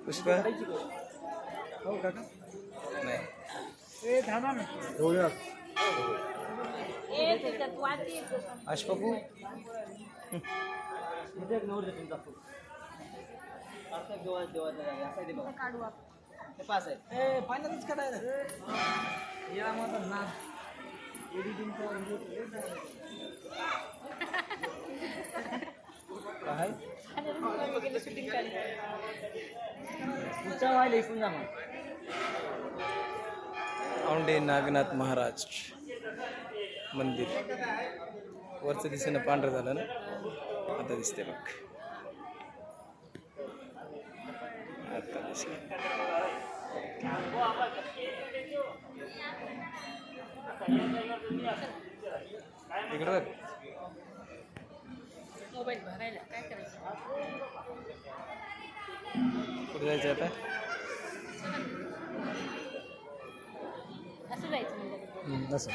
पुष्पा हो काका नाही ए थांबा ना होऊया अशपकू फायनलच करायला या मग ना काय पुढच्या व्हायला इकून जा मग औंढे नागनाथ महाराज मंदिर वरचं दिसेनं पांढरं झालं ना आता दिसते बघ आता दिसलं इकडं बघ मोबाईल भरायला काय करायचं कुठे जायचं आता असं जायचं म्हणजे असं